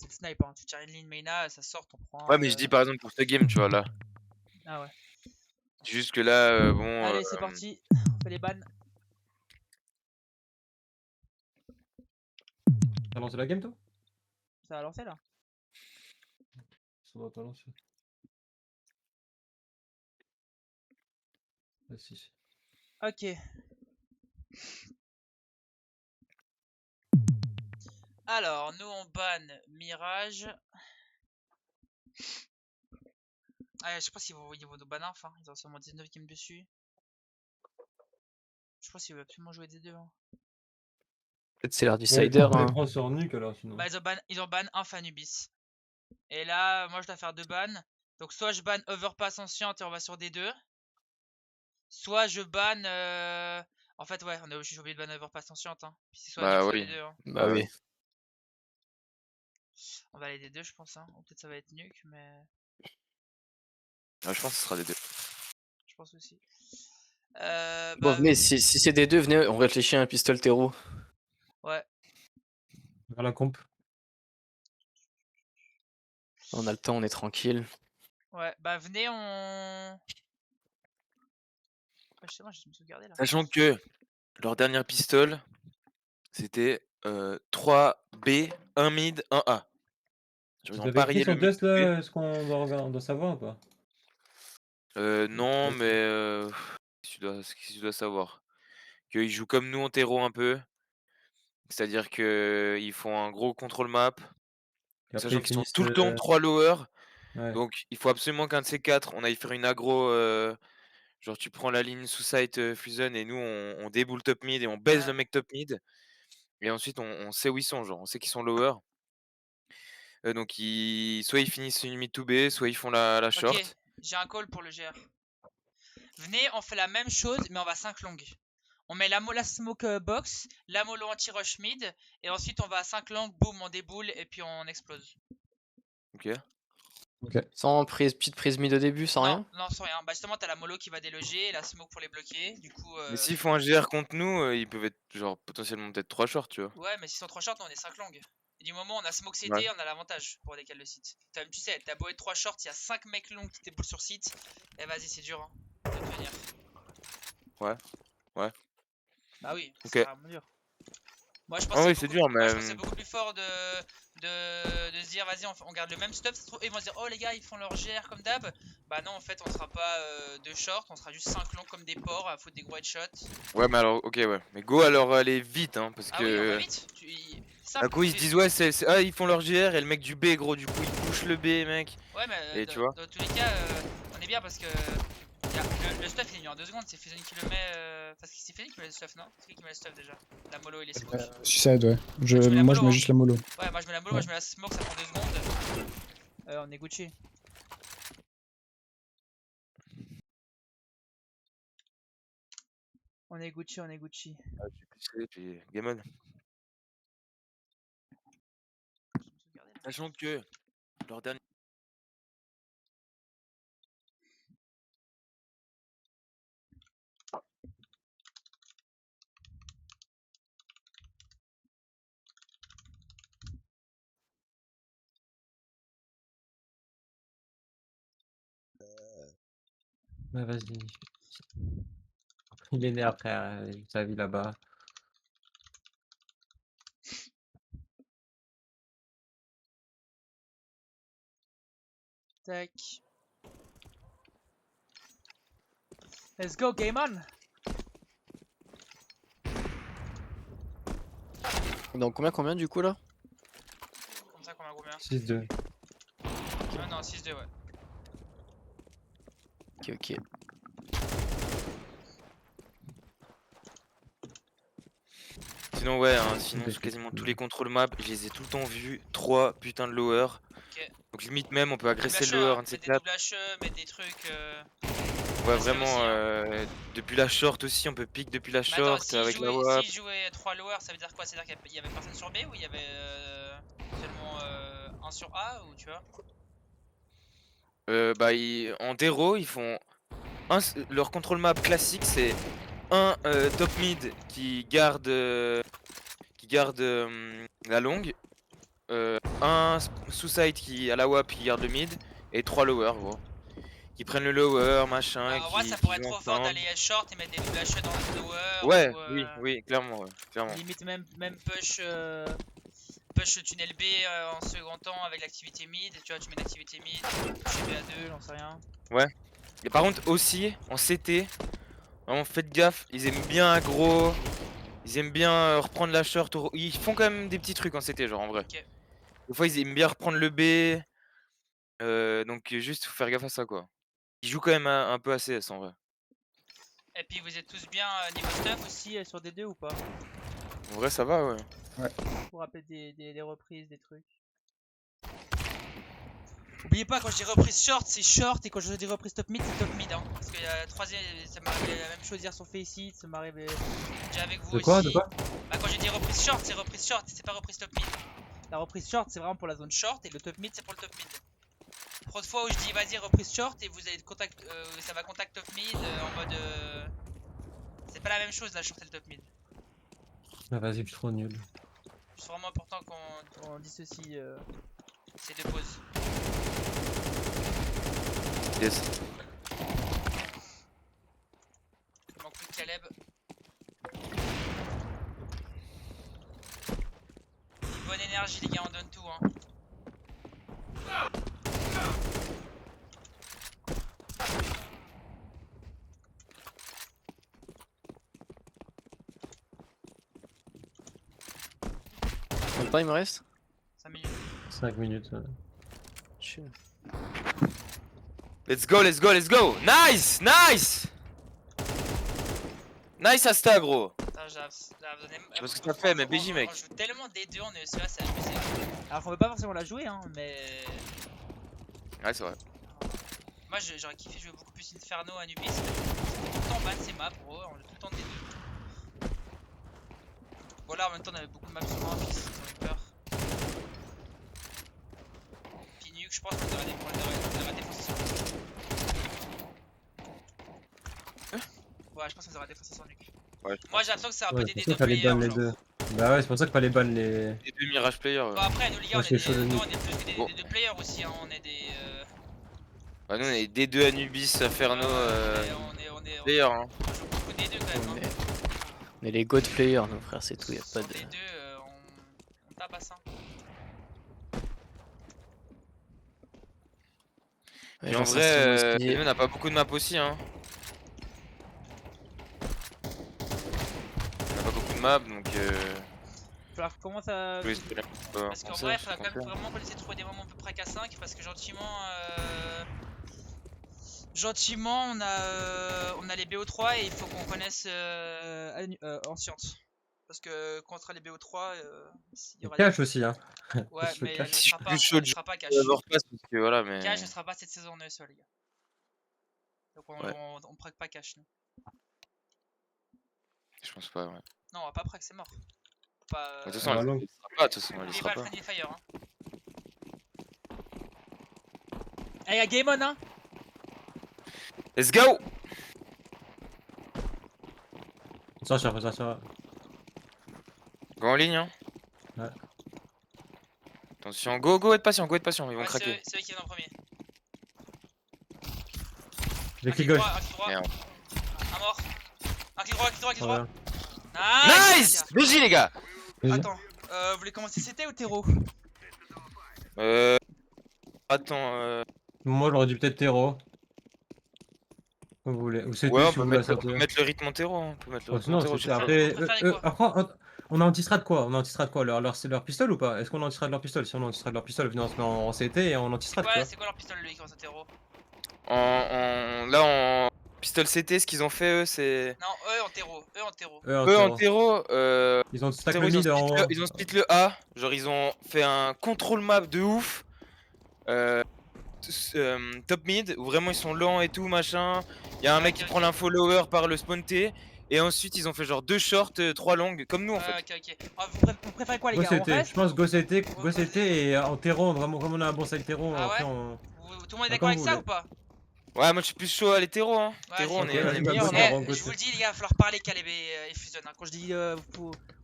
C'est le snipe, hein. Tu tires une ligne Maina, ça sort, t'en prends. Ouais, mais je dis par exemple pour ce game, tu vois, là. Ah ouais. C'est juste que là, bon. Allez, c'est parti. On fait les bans. T'as lancé la game toi? Ça va lancer là. Ça va pas lancer. Ah si. Ok. Alors, nous on ban Mirage. Ah, je pense qu'ils vont nous ban inf, hein. Ils ont seulement 19 games dessus. Je pense qu'ils veulent absolument jouer des deux. Hein. Peut-être c'est leur decider. On les Hein. prend sur nuque alors sinon. Bah, ils ont ban inf Anubis. Et là, moi je dois faire deux bans. Donc, soit je ban Overpass Ancient et on va sur des deux. Soit je ban. En fait, ouais, j'ai oublié de ban Overpass Ancient. Hein. Puis c'est soit Bah nuque, soit oui. des deux. Hein. Bah oui. On va aller des deux, je pense. Hein. Ou peut-être ça va être nuque, mais. Ah, je pense que ce sera des deux. Je pense aussi. Bon, Bah, venez, si c'est des deux, venez, on réfléchit à un pistol terreau. ouais. Vers la comp. On a le temps, on est tranquille. Ouais, bah venez, on. Justement, je vais me sauvegarder là. Sachant que leur dernière pistole, c'était 3B, 1 mid, 1 A. Vous avez écrit sur Dust là, est-ce qu'on doit savoir ou pas? Non, mais ce que tu dois savoir. Qu'ils jouent comme nous en terreau un peu. C'est-à-dire qu'ils font un gros contrôle map. Et après Sachant ils qu'ils sont finissent. tout le temps 3 lower. Ouais. Donc il faut absolument qu'un de ces 4, on aille faire une aggro. Genre tu prends la ligne sous site Fusion et nous on déboule top mid et on baise le mec top mid. Et ensuite on sait où ils sont, genre on sait qu'ils sont lower. Donc soit ils finissent une mid to B, soit ils font la short. Ok, j'ai un call pour le GR. Venez, on fait la même chose, mais on va 5 longues. On met la smoke box, la mollo anti-rush mid, et ensuite on va à 5 longues, boum, on déboule, et puis on explose. Ok. Sans petite prise mid au début, sans rien? Non, sans rien. Bah justement, t'as la mollo qui va déloger, et la smoke pour les bloquer, du coup... Mais s'ils font un GR contre nous, ils peuvent être genre potentiellement peut-être 3 shorts, tu vois. Ouais, mais s'ils sont 3 shorts, nous on est 5 longues. Et du moment où on a smoke CT, Ouais. on a l'avantage pour décaler le site. Tu sais, t'as beau être 3 shorts, il y a 5 mecs longs qui déboulent sur site, et vas-y, c'est dur hein, de tenir. Ouais. Bah oui, Ok. c'est vraiment dur. Moi je pense Ah que oui, c'est dur, moi, je pense que mais c'est beaucoup plus fort de se dire vas-y on garde le même stuff. Ils vont se dire oh les gars ils font leur GR comme d'hab. Bah non en fait on sera pas de short, on sera juste 5 longs comme des porcs à foutre des gros headshots. ouais, mais alors, ok, ouais. Mais go alors aller vite, hein, parce Ah oui on va que. vite. D'un coup ils se disent ouais, ah ils font leur GR et le mec du B, gros, du coup ils pushent le B, mec. Ouais mais Et tu vois. dans tous les cas on est bien parce que le stuff il est mis en 2 secondes, c'est Fusion qui le met parce que c'est Fusion qui met le stuff non? C'est qui met le stuff déjà? La mollo et les smokes. Suicide, ouais. Moi Je mets juste la mollo. Ouais moi je mets la mollo, moi je mets la smoke, ça prend 2 secondes. On est Gucci. On est Gucci, on est Gucci. Ah, j'ai poussé, puis game on. Sachant que leur dernier. Ouais, vas-y. Il est né après sa vie là-bas. Tac. Let's go, game on! Donc combien du coup là? Comme ça, combien? 6-2. Ah non, 6-2, ouais. Ok. Sinon, ouais, hein, sinon sur quasiment tous les contrôles map, je les ai tout le temps vus. 3 putains de lower. Ok. Donc limite même, on peut agresser le Double lower, HE, un de ces mettre des 4. double HE, mettre des trucs. Ouais, facile vraiment, aussi, depuis la short aussi, on peut pick depuis la Mais attends, short avec la WAP. s'ils jouaient 3 lowers, ça veut dire quoi? C'est-à-dire qu'il y avait personne sur B ou il y avait seulement 1 sur A ou tu vois? Bah, en terreau, ils font. Leur contrôle map classique, c'est un top mid qui garde la longue. un sous-side qui à la WAP qui garde le mid et 3 lower gros. Qui prennent le lower, machin. En vrai, ça pourrait être trop fort d'aller short et mettre des double HE dans le lower. Ouais, ou, oui, clairement, clairement. Limite même push tunnel B en second temps avec l'activité mid. Tu vois, tu mets l'activité mid, push BA2, j'en sais rien. Ouais. Et par contre aussi en CT, vraiment faites gaffe, ils aiment bien aggro, ils aiment bien reprendre la short, ils font quand même des petits trucs en CT genre en vrai. Ok. Des fois ils aiment bien reprendre le B, donc juste faut faire gaffe à ça quoi. Ils jouent quand même un peu à CS en vrai. Et puis vous êtes tous bien niveau stuff aussi sur D2 ou pas? En vrai ça va ouais. Pour rappeler des reprises, des trucs. Oubliez pas, quand je dis reprise short, c'est short, et quand je dis reprise top mid, c'est top mid. Hein. Parce que troisième, ça m'est arrivé la même chose hier sur Faceit, ça m'est arrivé déjà avec vous aussi. De quoi Bah, quand j'ai dit reprise short, c'est pas reprise top mid. La reprise short, c'est vraiment pour la zone short, et le top mid, c'est pour le top mid. Trop de fois où je dis vas-y reprise short, et vous avez contact, ça va contact top mid en mode. C'est pas la même chose la short et le top mid. Ah, vas-y, je suis trop nul. C'est vraiment important qu'on dissocie ces deux pauses. Yes. Il manque plus de Caleb. Bonne énergie les gars, on donne tout hein. Combien de temps il me reste? 5 minutes. 5 minutes. Chill. Let's go, let's go, let's go. Nice, nice. Nice Asta gros. Putain, j'ai donné. Je sais pas ce que t'as fait mais BJ mec. On joue tellement D2 en ESEA, c'est abusé. Alors qu'on veut pas forcément la jouer hein, mais... Ouais c'est vrai. Moi j'aurais kiffé jouer beaucoup plus Inferno, Anubis. C'est tout le temps ban ces maps bro, on joue tout le temps D2. Voilà, en même temps on avait beaucoup de maps sur un fils, ils ont eu peur. Puis Nuke, je pense qu'on devrait défoncer sur Nuke. Ouais, je pense qu'on devrait défoncer sur Nuke. Ouais, Moi j'ai l'impression que c'est un peu des C'est deux pour ça qu'il fallait ban players. les deux. Bah ouais, c'est pour ça qu'il fallait ban les. Les deux Mirage Player. Bon après nous les gars Moi, on c'est est chaud de nous, Nuke. on est plus que des deux players aussi hein, on est des... Bah nous on est D2 Anubis, Inferno, on player hein. joue beaucoup des deux quand même. Hein. On est les God players, nos frères, c'est tout, y'a pas Sur de. des deux, on tape à ça. Et en vrai, nous on n'a pas beaucoup de maps aussi hein. On n'a pas beaucoup de maps donc Alors comment ça... Parce qu'en vrai, il faudra quand même vraiment qu'on essaie de trouver des moments à peu près qu'à 5 parce que gentiment, on a les BO3 et il faut qu'on connaisse en science. Parce que contre les BO3, il y aura Cash aussi, hein. Ouais, mais cash. je sera pas cash. Overpass parce que voilà mais. Cash ne sera pas cette saison en ESE les gars. Donc on prague pas cash nous. Je pense pas ouais. Non on va pas prague, c'est mort. Pas, De toute façon, elle sera pas, de toute façon, elle sera pas. Friendly Fire hein. Eh y'a Game On hein. Let's go. Ça sortir. Go en ligne hein. Ouais. Attention, go, être patient, ils vont craquer. C'est eux qui viennent en premier. J'ai clic gauche. Un clic droit. Merde. Un mort. Un clic droit. Voilà. Nice BJ les gars. Attends, vous voulez commencer CT ou terreau? Attends Moi j'aurais dû peut-être terreau. Comme vous voulez. Ou c'est ouais, on si peut vous voulez mettre le rythme en terreau, hein. On peut mettre le rythme en sinon, terreau. après, on a anti-strat quoi? On a anti-strat quoi? Leur pistol ou pas? Est-ce qu'on anti-strat de leur pistol? Si on anti-strat de leur pistol, venez on se met en CT et on anti-strat quoi. Ouais, c'est quoi leur pistolet lui qui commence à terreau? Là en pistol CT, ce qu'ils ont fait eux c'est. Non, eux en terreau. Eux en terreau, ils ont stack terreau, le mid en haut. ils ont split le A, genre ils ont fait un control map de ouf. Top mid où vraiment ils sont lents et tout machin. Il y a un mec qui prend l'info lower par le spawn T. Et ensuite ils ont fait genre 2 shorts, 3 longues comme nous en fait. Ok. Vous préférez quoi les Go gars? On CT, reste je pense go CT et en terreau, vraiment comme on a un bon side terreau, Ah après ouais on. Tout le monde est d'accord avec ça ou pas? Ouais moi je suis plus chaud à les terreaux hein. Ouais, Terreau on c'est est ok, bien. go. Je vous le dis les gars, il va falloir parler Caleb et Fusion. Quand je dis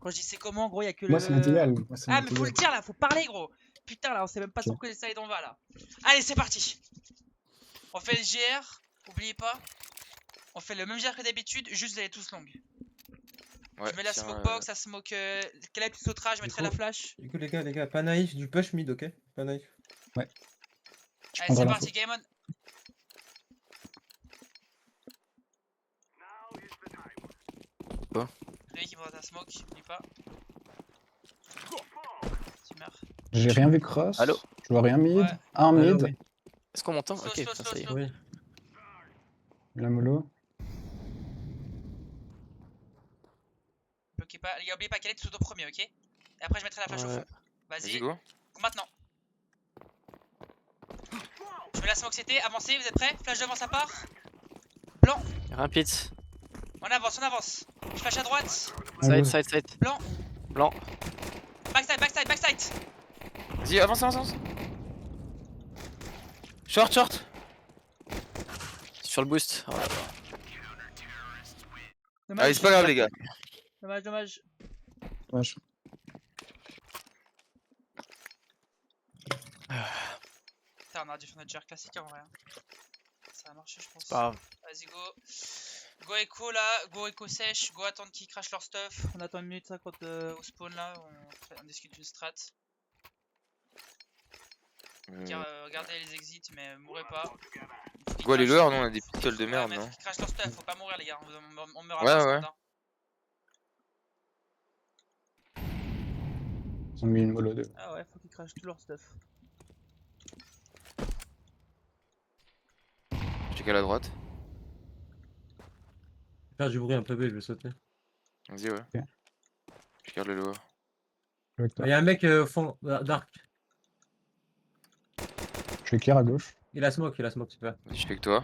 Quand je dis c'est comment, gros, il y a que Moi, le. ça m'est égal. Moi, ça Ah, m'est mais faut le égal. dire là, faut parler, gros. Putain, là, on sait même pas Ok. sur quel side on va là. Allez, c'est parti. On fait le GR, oubliez pas. On fait le même GR que d'habitude, juste vous allez tous longues. Ouais, Je mets la tiens, smoke box, la smoke. Quel tu sauteras, je Du mettrai coup- la flash. Du coup, les gars, pas naïf, du push mid, ok? Pas naïf. Je Allez, prendrai c'est l'info. parti, game on. Quoi? Lui qui prend ta smoke, oublie pas. Tu meurs. J'ai rien vu cross. Allô? Je vois rien mid. Ouais. Un Allô, mid. oui. Est-ce qu'on m'entend? Slow, Ok, slow, putain, slow, ça y est. slow. Oui. La mollo. Bloquez pas. Les gars, oubliez pas qu'elle est tout au premier, ok? Et après, je mettrai la flash au Ouais. fond. Vas-y, Vas-y, go. maintenant. Je mets la smoke CT, avancez, vous êtes prêts? Flash devant, ça part. Blanc, Rapide. on avance, on avance. Je flash à droite. Side, gauche. side, side. Blanc, Blanc. backside, backside, backside. Vas-y, avance, avance, avance. Short, short. Sur le boost. Ouais. Dommage, Allez, c'est pas grave, les gars. dommage, dommage. Wesh. Putain, on aurait dû faire notre GR classique en vrai. Hein. Ça a marché, je pense. Pas grave. Vas-y, go. Go echo là, go echo sèche, go attendre qu'ils crachent leur stuff. On attend une minute 50 au spawn là, on discute d'une strat. Regardez les exits, mais mourrez pas. Go, les lowers, nous on a des pistoles de merde, mais non? faut qu'ils crachent leur stuff, faut pas mourir les gars, on meurt Ouais, à ouais. hein. Ils ont mis une mollo 2. Ah ouais, faut qu'ils crachent tout leur stuff. Je check à la droite. Je vais faire du bruit un peu B, je vais sauter. Vas-y, ouais. Ok. Je garde le lower. Avec toi. Il y a un mec au fond, dark. Je suis clear à gauche. Il a smoke, super. Vas-y, je fais que toi.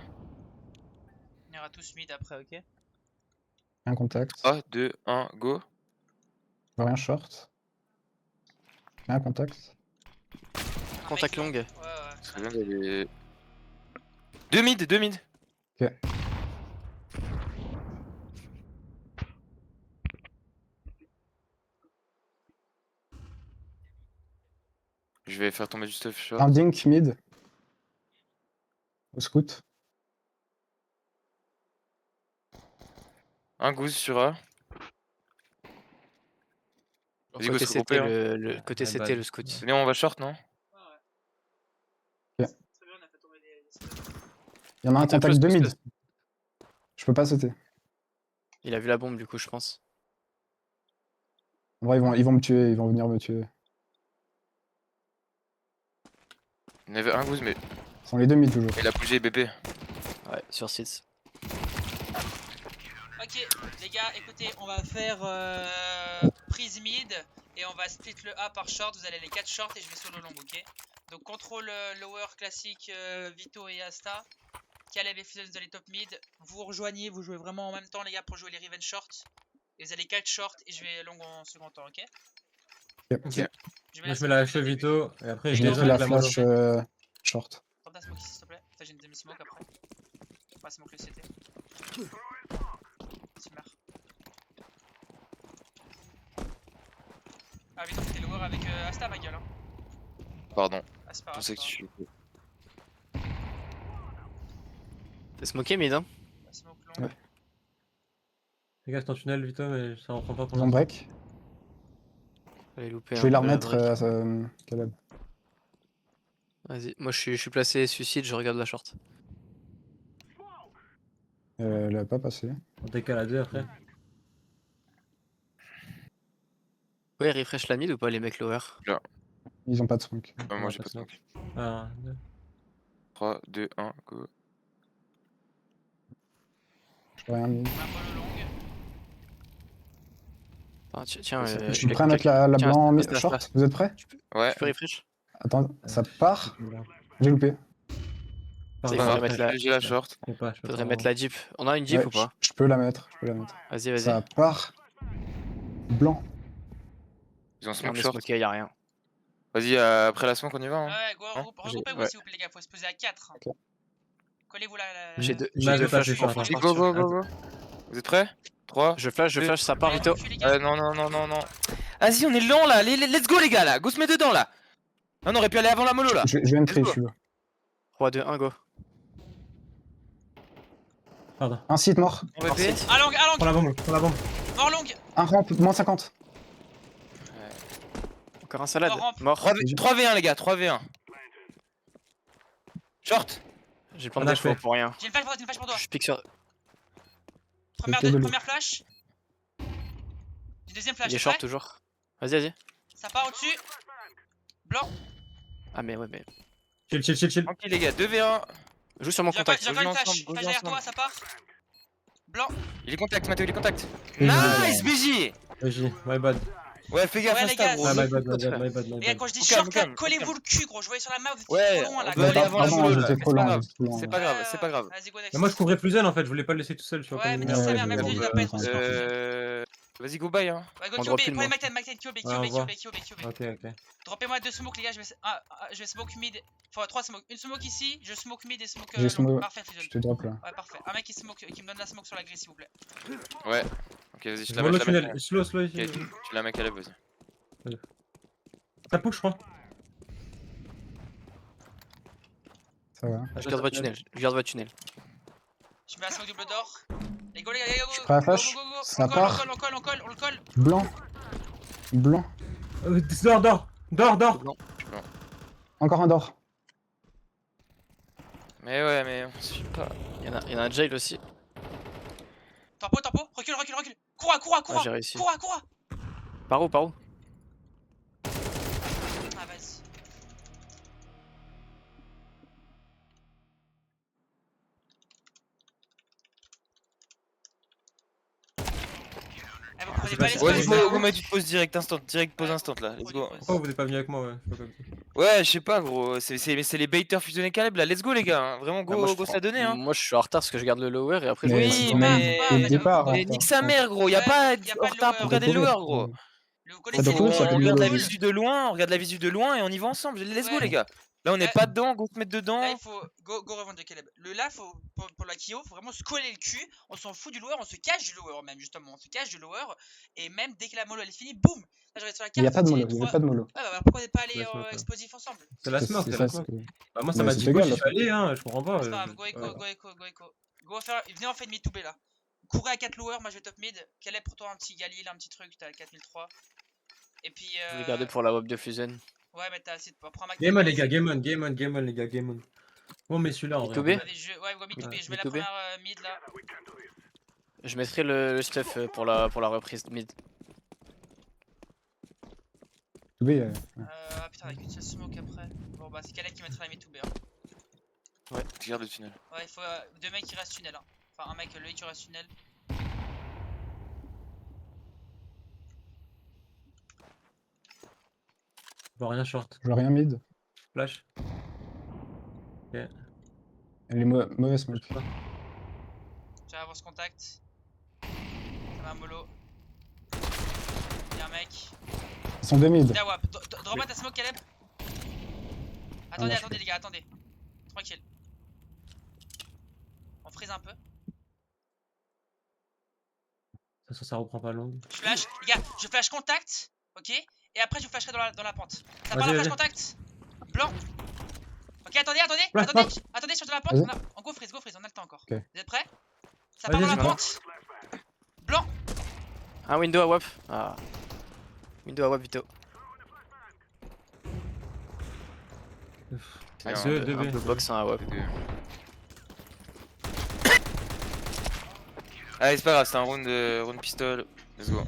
On ira tous mid après, ok? Un contact. 3, 2, 1, go. Je vois rien short. Un contact. Un Contact mec, long. ouais. Très bien d'aller. 2 mid, 2 mid. Ok. Je vais faire tomber du stuff short. Un dink mid. Au scout. Un goose sur A. Vas-y, go, Côté se CT, grouper, hein. le côté Ouais, CT, bah, le scout. Venez, on va short, non? Ouais. Ok. Très bien, on a fait tomber des. Il y en a un Contact contact de close, mid. close. Je peux pas sauter. Il a vu la bombe du coup, je pense. En vrai, ils vont me tuer. Ils vont venir me tuer. Il y en avait un goose, mais Ce sont les deux mid toujours. il a bougé BP. Ouais, sur site. Ok, les gars, écoutez, on va faire prise mid et on va split le A par short. Vous allez les 4 shorts et je vais solo long, ok? Donc contrôle lower classique Vito et Asta. Caleb et Fusion, vous allez top mid. Vous rejoignez, vous jouez vraiment en même temps, les gars, pour jouer les revenge shorts. Et vous allez 4 shorts et je vais long en second temps, ok? Ok. Ok. Moi, je mets la cheville Vito, et après, Et Je je je mettrai désolé, la dézone la flash short. Tente la smoke ici, s'il te plaît. Putain, j'ai une demi-smoke après. Pas smoke le CT. Tu meurs. Ah, vite, t'es lower avec Asta, ma gueule. Hein. Pardon. Ah, c'est pas Je grave. sais c'est que pas tu. T'es smoké mid, hein? grave. La smoke long. Ouais. Les gars, c'est en tunnel, Vito, mais ça reprend pas pour Ils ont l'instant. break. Allez, louper. Je vais la remettre Caleb. Vas-y, moi je suis placé suicide, je regarde la short. Elle a pas passé. On décale à 2 après. Ouais, refresh la mid ou pas les mecs lower? Ils ont pas de smoke. Moi Ouais, j'ai pas de smoke. smoke. Ah, 2. 3, 2, 1, go. Je vois rien mid. On a mollo long. Ah, tiens, Je suis prêt à mettre la tiens, blanc reste là, short. reste Vous êtes prêts? Ouais. Tu peux refresh? Attends, ça part. J'ai loupé. Ça, il Pas faudrait grave, mettre la... j'ai la short. Je peux pas, je peux faudrait pas. mettre la jeep. On a une jeep Ouais, ou pas? je peux la mettre. Je peux la mettre. Vas-y, vas-y. Ça part. Blanc. Ils ont On smoke est short. smoké, y'a rien. Vas-y, après la smoke, on y va. Hein. Ouais, go, Hein regroupez-vous ouais. s'il vous plaît, les gars. Faut se poser à 4. Ok. Collez-vous là. J'ai deux Image de flashs passer pour short, faire hein. Go, sortir. go, go, go. Vous êtes prêts? 3. Je flash, ça part Allez, Vito. on fuit, les gars. Non. Vas-y, on est lent là. Let's go, les gars là. Go se met dedans là. Non, on aurait pu aller avant la mollo là. Je vais entrer, Let's go. je suis là. 3, 2, 1, go. Pardon. Un site mort. On VP. À long, Prends la bombe, prends la bombe. mort long, Un rampe, moins 50. Encore un salade. Mort rampe. Mort. 3v1, les gars, 3v1. Short. J'ai plein On de a défauts fait. pour rien. j'ai une flash pour toi. Je pique sur. Première flash. Une deuxième flash, Il est t'es short prêt? toujours. Vas-y. Ça part au-dessus. Blanc. Ah, mais ouais, mais. Chill. Tranquille, les gars, 2v1. Joue sur mon contact. J'ai encore une Go flash. ensemble, go Flash derrière ensemble. toi, ça part. Blanc. Il est contact, Mathéo, il est contact. Oui, Nice, BJ. Vas-y, my bad. Ouais, fais gaffe Ouais, à les ça, gars, gros. Ah, si- my bad. Les gars, quand je dis Au short, calme, là, au collez-vous calme. le cul, gros. Je voyais sur la map, vous étiez Ouais, trop loin là. on veut aller collez-vous avant la le mollo, cul. là. j'étais trop C'est pas loin, grave. j'étais trop loin. C'est pas grave, c'est pas grave. Vas-y, go next. Mais moi, je couvrais plus zen en fait, je voulais pas le laisser tout seul. Tu vois, Ouais, comme mais une- dis très Ouais, bien, même ouais, lui, il ouais, doit pas être ouais, aussi fort. Vas-y, go bye, hein. Ouais, go On QB, drop une, prenez moi. Mike, QB. Ouais, on voit. Ok. Droppez-moi 2 smokes, les gars. Je vais smoke mid. Enfin, 3 smokes. Une smoke ici, je smoke mid et smoke J'ai long. smoke. Parfait, Fusion. Je te drop là. Ouais, parfait. Un mec qui me donne la smoke sur la grille, s'il vous plaît. Ouais. Ok, vas-y, je Je la vois mets. le tunnel. Slow Ok, ici. tu la mets à la vas-y. Ça push, je crois. Ça va. Je garde votre tunnel. Je mets la smoke double d'or. Les gars, les gars, Je prends la flash. Ça part. On le colle. Blanc. Blanc. Dors. Encore un d'or. Mais ouais, mais on suit pas. Il y en a un jail aussi. Tempo. Recule. Cours. Ah, j'ai réussi. Cours. Par où Ah, vas-y. Eh, vous prenez pas les Ouais, spawns, go mettre une pause direct pause instant là. Let's go. Pourquoi vous n'êtes pas venu avec moi, ouais? Je sais pas comme ça. Ouais, je sais pas, gros. C'est les baiters fusionnés Caleb là. Let's go, les gars. hein. Vraiment, Ah, moi, je go prends- ça donner, hein. Moi je suis en retard parce que je garde le lower et après je Mais Oui, c'est faut mais. pas, dès le mais départ. Mais nique sa mère, gros. Y'a Ouais, pas y a en pas de retard pour lower. regarder le lower, gros. Le Ça collège, doit c'est courir, bon, ça peut On le regarde la lower. visu de loin, on regarde la visu de loin et on y va ensemble. Let's go, Ouais. les gars. Là, on est Ouais. pas dedans, go se mettre dedans. Là, il faut go revendre de Caleb. Là, faut, pour la Kyo, faut vraiment se coller le cul. On s'en fout du lower, on se cache du lower même, justement. On se cache du lower. Et même dès que la mollo elle est finie, boum! Là, je regarde sur la carte. Il n'y a pas de c'est mollo. les Il n'y a trois- pas de mollo. Ouais, bah, pourquoi on n'est pas allé La smoke, ouais. explosif ensemble? C'est la smoke, C'est c'est ça. la smoke. Bah, moi, ça Mais m'a c'est dit légal, go, j'y là. suis allé, hein, je comprends pas. C'est pas grave, go echo. Go faire. Venez en fait de mid to B là. Courez à 4 lower, moi je vais top mid. Caleb, pour toi un petit Galil, un petit truc, t'as 4003. Et puis. Je vais garder pour la web de Fusion. Ouais, mais t'as assez de. Prends ma Game on, les gars, game on, les gars, game on. Bon, mais celui-là, en Mid to vrai. B? Ouais, go mid to B. Je mets Mid la to B. première mid là. Je mettrai le stuff pour la reprise mid. Oui, Ah putain, avec une seule smoke après. Bon, bah c'est Caleb qui mettra la mid to B. Hein. Ouais, je garde le tunnel. Ouais, il faut 2 mecs qui restent tunnel. Hein. Enfin, un mec, lui qui reste tunnel. Je vois rien short. je vois rien mid. Flash. Elle est mauvaise smoke. J'ai avance contact. Ça va un mollo. Y'a un mec. Ils sont deux mid. Là, wap. Drop-moi ta smoke, Caleb. Attendez, marche attendez, les gars, attendez. Tranquille. On freeze un peu. Ça reprend pas long. Je flash. Les gars, je flash contact. Ok. Et après, je vous flasherai dans la pente. Ça part Vas-y, la flash vas-y. contact. Blanc. Ok, attendez, Ouais, attendez, sur de la pente. Vas-y. On go freeze, on a le temps encore. Ok. Vous êtes prêts? Ça Vas-y, part dans la vas-y, pente. Blanc. Un window à WAP. Ah. Window à WAP Vito. Tiens, Deux Un B. peu box, un à WAP. Allez, c'est pas grave, c'est un round pistol. Let's go.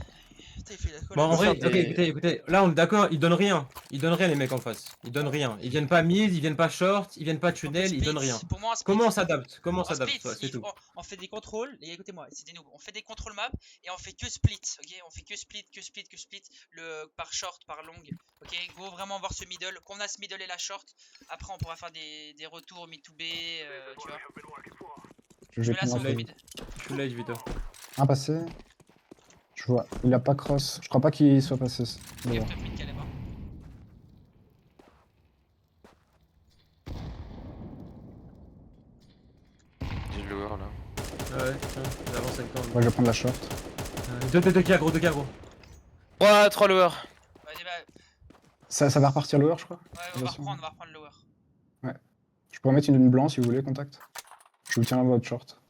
Putain, il fait la colle. Bon, en peut vrai, faire ok, des- écoutez, là on est d'accord, ils donnent rien. Ils donnent rien les mecs en face. Ils donnent rien. Ils viennent pas mid, ils viennent pas short, ils viennent pas tunnel, ils Split. donnent rien. Pour moi, un split. Comment on s'adapte? Comment on En s'adapte? split, Ouais, c'est tout. on fait des contrôles, les gars, écoutez-moi, c'est des noobs. On fait des contrôles map et on fait que split, ok? On fait que split, par short, par long, ok? Go vraiment voir ce middle, qu'on a ce middle et la short. Après, on pourra faire des retours mid to B, tu vois. Je Je vais mets la finir. smoke mid. Je suis late, Vito. Un passé. Je vois. Il a pas cross. Je crois pas qu'il soit passé. Ok, Devant. top mid, Caleb, hein. J'ai le lower là. Ouais, tiens, j'avance avec toi. Moi je vais prendre la short. 2 kills gros, 2 kills gros. 3 lower. Vas-y, bah, Ça va repartir lower, je crois. ouais, on Bien va sûr. reprendre le lower. Je pourrais mettre une blanc si vous voulez, contact. Je vous tiens à votre short.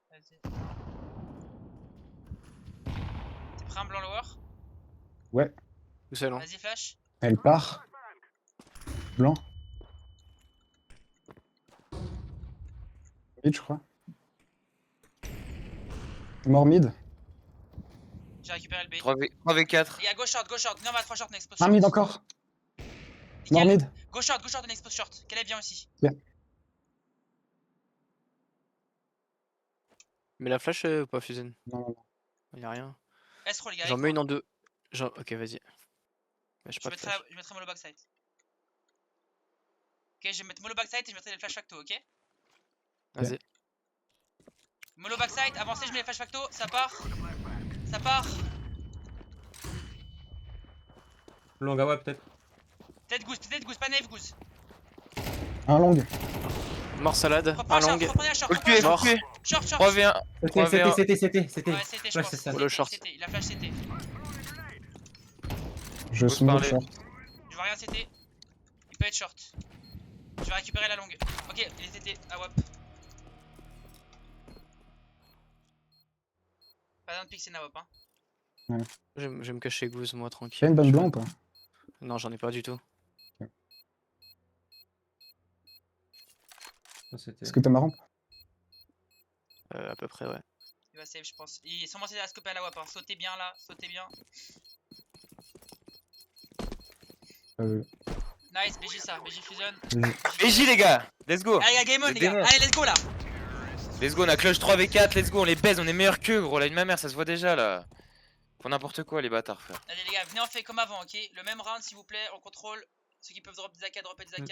Vas-y. T'es prêt un blanc lower? Ouais, Tout seul, hein. Vas-y, flash. elle part. Blanc. Mid, je crois. Mort mid. J'ai récupéré le B. 3v4. Il y a go short. Non, on va 3 short, on expose Un short. mid encore. Nickel. Mort mid. Go short, on expose short. Caleb vient aussi. Mais la flash ou pas, Fusen? Non. Y'a rien. S-roll, les gars. J'en avec mets une moi. en deux. Genre, ok, vas-y. Mais j'ai Je pas de mettrai, flash. je mettrai mollo backside. Ok, je vais mettre mollo backside et je mettrai les flash facto, ok? Vas-y. Mollo backside, avancez, je mets les flash facto, ça part. Ça part. Long à ouais, peut-être. Peut-être goose, pas naïf goose. Un long. Mort salade, Reprends un la short, long. reprenez la short, Faut le reprenez tuer, la faut short. le tuer. Short. 3v1. C'était. Ouais, c'était, je Flash, pense. c'est ça. Mollo short. CT, la flash CT. Je Faut se smoke parler. short. Je vois rien CT. Il peut être short. Je vais récupérer la longue. Ok, il est CT. Ah wop. Pas d'un pick, c'est Nawop, hein. Je vais me cacher Goose, moi, Tu as tranquille. une bonne blanc ou pas? Non, j'en ai pas du tout. Est-ce que t'as ma rampe? À peu près, ouais. Il va save, je pense. Il est sûrement à scoper à la wap, hein. Sautez bien là, sautez bien. Nice, BJ ça, BJ fusion. BJ les gars, let's go. Allez, game on, Le les gars. démon. Allez, let's go là. Let's go, on a clutch 3v4, let's go, on les baise, on est meilleurs qu'eux gros, là une ma mère, ça se voit déjà là. Pour n'importe quoi les bâtards frère. Allez, les gars, venez, on fait comme avant, ok? Le même round, s'il vous plaît, on contrôle. Ceux qui peuvent drop des AK, dropper des AK.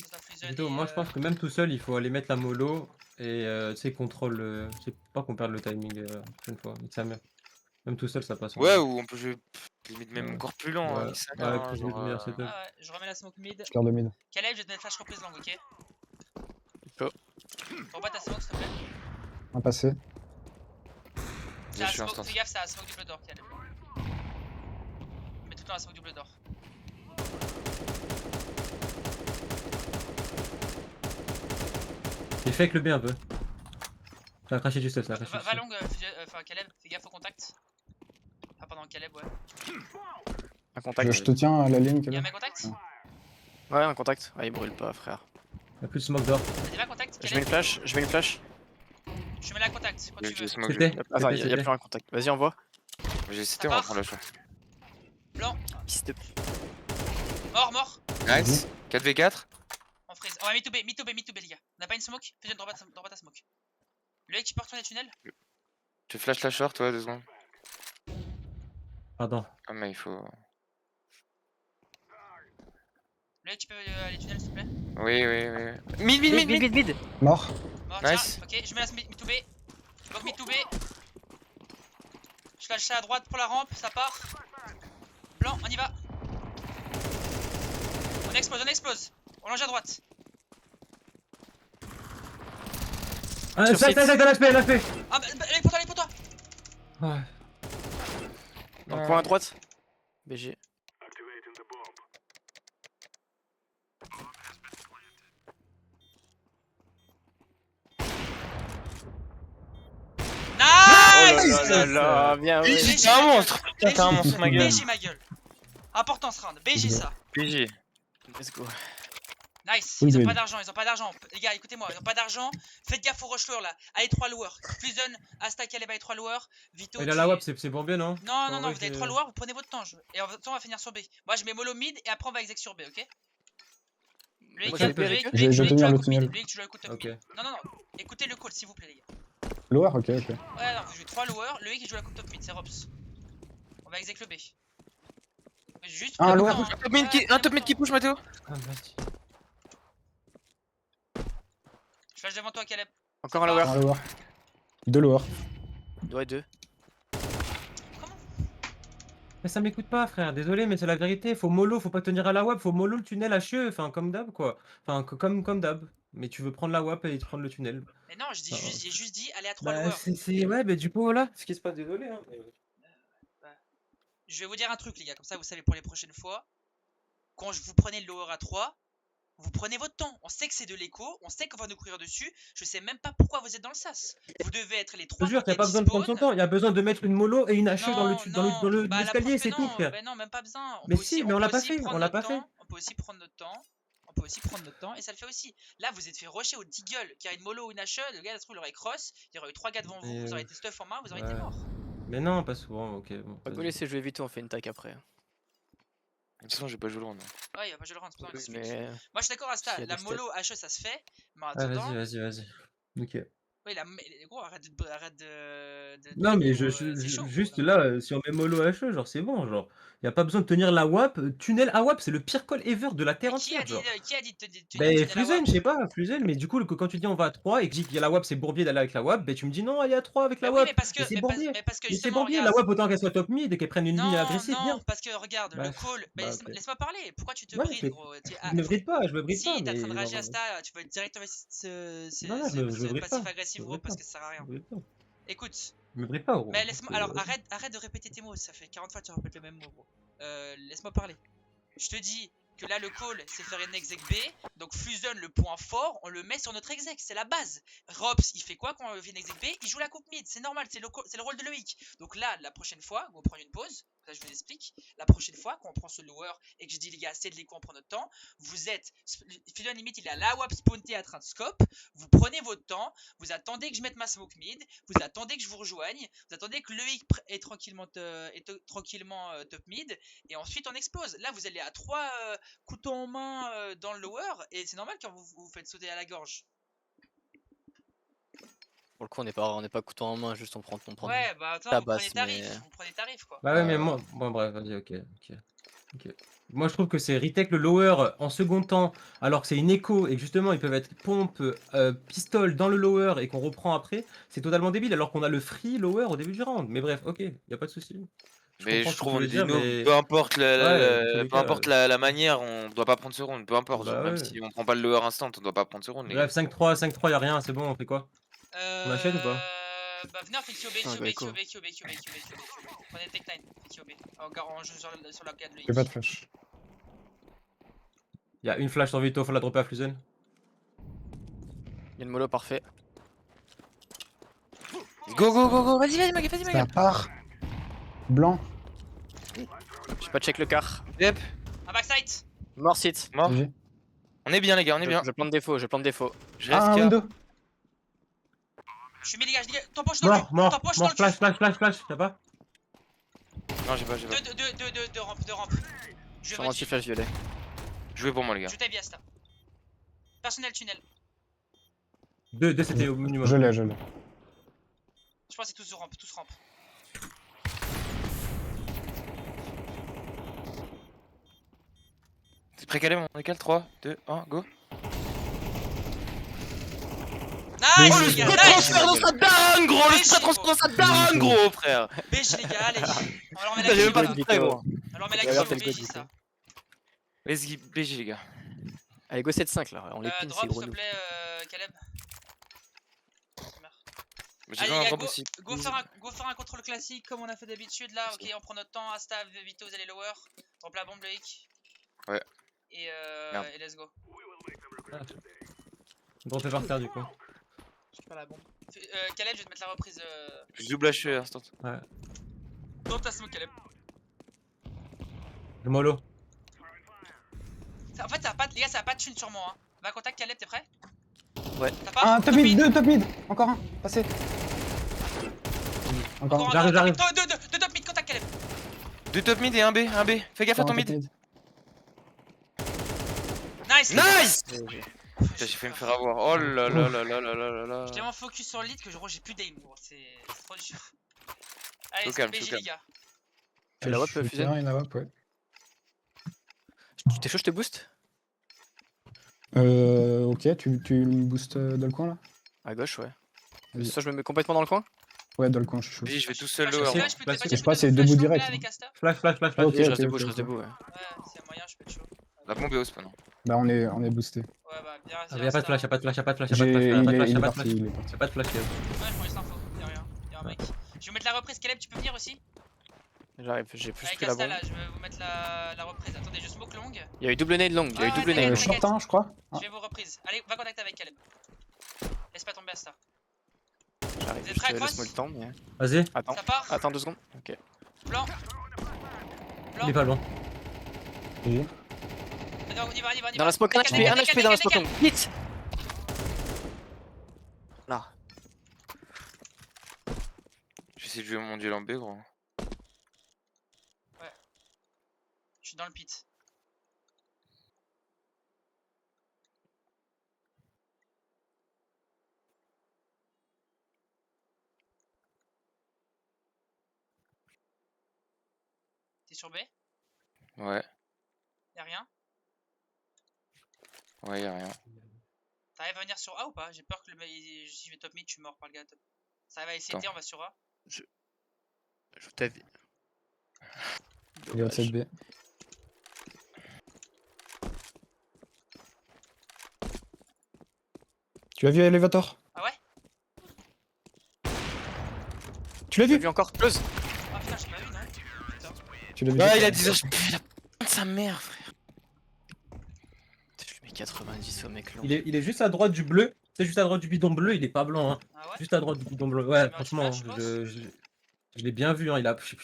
Ça fusion. Vito, et, moi je pense que même tout seul, il faut aller mettre la mollo et tu sais, contrôle. Je sais pas qu'on perde le timing la prochaine fois. Nique sa mère. Même tout seul, ça passe. Ouais, ou on peut jouer limite même Ouais. encore plus lent, hein, Ouais, nique sa mère, ouais, hein, plus genre, de meilleur setup. Ah ouais, je remets la smoke mid. Cœur de mid. Caleb, je vais te mettre flash reprise longue, ok? Go. Remets ta smoke, s'il te plaît. Un passé. C'est je la suis smoke, instant. fais gaffe, c'est la smoke du bleu d'or, Caleb. Mets tout le temps la smoke du bleu d'or. Il fake le B un peu. Ça a craché du stuff, ça a craché du Va stuff. longue, enfin Caleb, fais gaffe au contact. Ah, pardon, Caleb, ouais. Un contact. Je te tiens à la ligne, Y'a un Caleb. mec contact? Ouais, un contact. Ah, il brûle pas, frère. Il y a plus de smoke d'or. Vas-y, va contact, Je mets une Caleb. flash, je mets une flash. Je mets la contact quand tu J'ai veux. smoke, C'était. Attends, y'a C'était. plus un contact. Vas-y, envoie. j'ai cité, Ça on va part. prendre la shot. Blanc, Piste de... mort. Nice, 4v4. On freeze. On va mid to B, les gars. On a pas une smoke? Fusion, drop ta smoke. Le mec, tu peux retourner tunnel? Tu flash la short, ouais, 2 secondes. Pardon. Ah mais il faut... Le mec, tu peux aller tunnel, s'il te plaît? Oui. Mid. Mort. Mort, Nice. tiens. Ok, je mets la mid to B. Bloc mid to B. Je lâche ça à droite pour la rampe, ça part. Blanc, on y va. On explose. On longe à droite. Ah, Sur ça, site. l'AP. Ah, bah, allez pour toi. Ouais. Dans le coin à droite. BG. Nice! Oh là là, bien ouais. BJ, t'es un monstre. Putain, t'es un monstre, ma gueule. BJ, ma gueule. Important ce round. BJ ça. BJ. Let's go. Nice. Oui, Ils ont mais- pas d'argent. Les gars, écoutez-moi. Ils ont pas d'argent. Faites gaffe au rush lower là. Allez 3 lowers. Fusion, Asta, Caleb, allez 3 lowers. Vito. Il a tu- la WAP, c'est bon bien, non? Non, En vous vrai, avez c'est- 3 lowers, vous prenez votre temps. Et en même temps, on va finir sur B. Moi, je mets mollo mid et après, on va exec sur B, ok? Le Moi, qui j'ai payé. Je vais tenir le tunnel. tu joues le coup top Ok. mid. Non. Écoutez le call, s'il vous plaît, les gars. Lower, ok. Ouais, non, vous jouez 3 lowers. Le qui joue la coupe top mid, c'est Robs. On va exec le B. Mais juste. Ah, prenez lower. votre temps, hein. Un top mid qui push, Mathéo. Ah, vas-y. Je flash devant toi, Caleb. Encore un lower. Un lower. 2 lower. Ouais, 2. Mais ça m'écoute pas, frère. Désolé, mais c'est la vérité. Faut mollo, faut pas tenir à la WAP. Faut mollo le tunnel à chieux. Enfin, comme d'hab, quoi. Enfin, comme d'hab. Mais tu veux prendre la WAP et prendre le tunnel. Mais non, Ah, j'ai juste dit, allez à 3 Bah, lowers. ouais, mais du coup, voilà. Ce qui se passe, désolé. Hein. je vais vous dire un truc, les gars, comme ça vous savez pour les prochaines fois. Quand vous prenez le lower à 3, vous prenez votre temps. On sait que c'est de l'écho, on sait qu'on va nous courir dessus. Je sais même pas pourquoi vous êtes dans le sas. Vous devez être les Je te 3 jure, il n'y a pas besoin de prendre son temps. Il y a besoin de mettre une mollo et une HE dans Non, non, bah la l'escalier, prof, c'est tout, non, frère. bah non, même pas besoin. Mais si, mais on l'a pas fait, on l'a pas fait. On peut aussi prendre notre temps. On peut aussi prendre notre temps et ça le fait aussi. Là, vous êtes fait rusher au deagle qui a une mollo ou une HE. Le gars, ça se trouve, il aurait cross. Il y aurait eu 3 gars devant vous. Mais, Vous aurez été stuff en main. Vous aurez été ouais. mort. Mais non, pas souvent, ok. Bon, Pas vas-y. go laisser jouer vite, on fait une tac après. De toute façon, je vais pas jouer le round. Ouais, il va pas jouer le round, c'est pour ça que je Mais Moi, je suis d'accord à ça. s'il y a La des mollo HE, ça se fait. Mais en Ah, attendant. vas-y. Ok. Oui, gros, arrête de Non, mais c'est chaud, juste gros, là. là, si on met mollo HE, genre c'est bon, genre. Y a pas besoin de tenir la WAP. Tunnel à WAP, c'est le pire call ever de la terre Mais qui a entière, dit, genre. qui a dit de tenir Ben, la Fluzen, WAP? je sais pas, Fluzen, mais du coup, quand tu dis on va à 3 et que je dis qu'il y a la WAP, c'est bourbier d'aller avec la WAP, ben tu me dis non, allez à 3 avec la Bah oui, WAP. mais parce que, Mais c'est mais bourbier. mais parce que Mais c'est justement, bourbier, la regarde. WAP, autant qu'elle soit top mid et qu'elle prenne une ligne agressive, Non, bien. parce que regarde, Bah, le call. bah, Mais ok. laisse-moi parler. Pourquoi tu te Ouais, brides, mais gros? je me bride pas, Si, mais. t'es en train de rager à genre, Sta, tu vas direct Non, non, je me bride passif pas. agressif, Je me gros, bride parce pas. que ça sert à rien. Je me bride pas. Écoute, Je me bride pas, gros. mais laisse-moi. Alors, arrête de répéter tes mots. Ça fait 40 fois que tu répètes le même mot, gros. Laisse-moi parler. Je te dis que là, le call, c'est faire une exec B. Donc, Fusion, le point fort, on le met sur notre exec. C'est la base. Rops, il fait quoi quand on fait une exec B? Il joue la coupe mid. C'est normal. C'est le rôle de Loïc. Donc là, la prochaine fois, on prend une pause. Ça, je vous explique. La prochaine fois, quand on prend ce lower et que je dis, les gars, c'est de l'écho, on prend notre temps. Vous êtes. Fusion limite, il a la WAP spawnté à train de scope. Vous prenez votre temps. Vous attendez que je mette ma smoke mid. Vous attendez que je vous rejoigne. Vous attendez que Loïc est tranquillement, top mid. Et ensuite, on explose. Là, vous allez à 3 couteau en main dans le lower et c'est normal quand vous vous faites sauter à la gorge. pour le coup, on n'est pas couteau en main, juste on prend. Ouais, bah attends, tabasse, vous prenez tarif quoi. Bah ouais, mais moi. Bon, bref, vas-y, ok. Moi, je trouve que c'est retake le lower en second temps, alors que c'est une écho et que justement, ils peuvent être pompe, pistol dans le lower et qu'on reprend après. C'est totalement débile, alors qu'on a le free lower au début du round. Mais bref, ok, y a pas de souci. Mais comprends je ce que trouve tu on veux est des dire, noobs, mais- peu importe Ouais, peu importe la manière, on doit pas prendre ce round, peu importe. Bah genre, même ouais. si on prend pas le lower instant, on doit pas prendre ce round, les gars. Bref, 5-3, y'a rien, c'est bon, on fait quoi? On achète ou pas? Bah venez on fait QB. Prenez le tech line, QB. Encore on joue sur la carte de J'ai pas de flash. Y'a une flash sur Vito, faut la dropper à Fluzen. Il y a une mollo parfait. Go, vas-y, Mag, Ça part. Blanc. J'ai pas check le car. Yep, Un backside. Mort sit. mort. GG. On est bien, les gars, on est bien. Je plante défaut. Je reste Ah, un K. window. Je suis mis les gars, t'empoches dans le cul. Mort, T'empoches dans le cul. flash, t'as pas? Non, j'ai pas. Deux rampes. Je Sur vais un anti-flash violet. Jouez pour moi, les gars. Je t'ai Asta. Personnel tunnel. 2 c'était au minimum. Je l'ai. Je pense que c'est tous rampe. T'es prêt, Caleb? On décale 3, 2, 1, go. Nice Oh, les gars, Le nice. transfert dans sa daronne, gros! Le BG, transfert dans sa daronne, gros, frère! BG les gars, allez. On leur met Putain, j'ai même la pas kill. fait prêt, moi. On leur met la Regarde, kill t'as le BG code, ça. Let's go, BG, les gars. Allez, go 7-5 là. On les pin, c'est Drop gros s'il te nous. plaît Caleb. J'ai Allez besoin les d'un gars, drop aussi. go faire un contrôle classique comme on a fait d'habitude là. Ok, on prend notre temps. Asta, Vito, vous allez lower. Drop la bombe Loïc. Ouais. Et Merde. let's go. Dropper par terre du coup. Je pas la bombe. Caleb, je vais te mettre la reprise. Je double HE instant. Dans ta smoke Caleb. Le mollo. En fait, les gars, ça a pas de thune sur moi. Hein. Va contact Caleb, t'es prêt? Ouais. T'as pas? Ah, top mid, 2 top mid. Encore un. Passé. Encore un. J'arrive. Deux top mid, contact Caleb. 2 top mid et 1 B. Fais gaffe à ton Encore un mid. top Nice! Nice! GG. Putain, j'ai failli me faire avoir. Oh là là là là là là là là. Je suis tellement focus sur le lead que j'ai plus d'aim, gros. C'est trop dur. Allez, Tout c'est calme, BG, tout les calme. gars. Fais la WAP, Je suis Fusen. terrain, il y en a WAP, ouais. T'es chaud, je te boost? Ok, tu me boostes dans le coin là? À gauche, ouais. Vas-y. Ça, je me mets complètement dans le coin? Ouais, dans le coin, je suis chaud. Vas-y, je vais tout seul Flash, lower. flash, moi. je peux Je passe, c'est debout direct. Avec Asta. Flash. Ok, Je reste ok, debout, ok, je reste ok. debout, ouais. Ouais, c'est moyen, je peux être chaud. La bombe est haut spawn. Bah, on est boosté. Ouais, bah, bien. Y'a pas de flash, y'a pas de flash. Il est parti, il est parti. Y'a pas de flash. Ouais, je prends juste l'info. Y'a rien. Y'a un mec. Je vais mettre la reprise. Caleb, tu peux venir aussi? J'arrive, j'ai plus Allez, que la Casta bombe. là, je vais vous mettre la reprise. Attendez, je smoke long. Il y a eu double nade long, il y a eu Ah, double t'inquiète, nade long. t'inquiète. Short 1, je crois. Ah, Je vais vous reprise. Allez, va contacter avec Caleb. Laisse pas tomber à ça. J'arrive, Vous êtes je prêts te à laisse-moi cross? le temps. Mais... Vas-y, Attends, Ça part. attends 2 secondes. Ok. Blanc. il est pas loin. GG. Allez, on y va, on y va, on y va. Dans la smoke, un Décale, HP, un décale, HP dans la décale, smoke long. Vite. Là. J'essaie de jouer mon duel en B, gros. Je suis dans le pit. T'es sur B? Ouais, Y'a rien? ouais, y'a rien. T'arrives à venir sur A ou pas? J'ai peur que le mec, si je vais top mid, je suis mort par le gars top. Ça va essayer, Attends. on va sur A. Je t'avais. Il est outside B. Tu l'as vu, Elevator? Ah ouais? Tu l'as T'as vu? vu encore close? Ah putain, j'ai pas vu, non? Putain. Tu l'as vu? Ouais, il a 10 HP, il a de sa mère, frère. Je lui mets 90 au mec long. Il est juste à droite du bleu. C'est juste à droite du bidon bleu, il est pas blanc. Hein. Ah ouais? Juste à droite du bidon bleu. Ouais, met un franchement, petit flash, je je l'ai bien vu. Hein.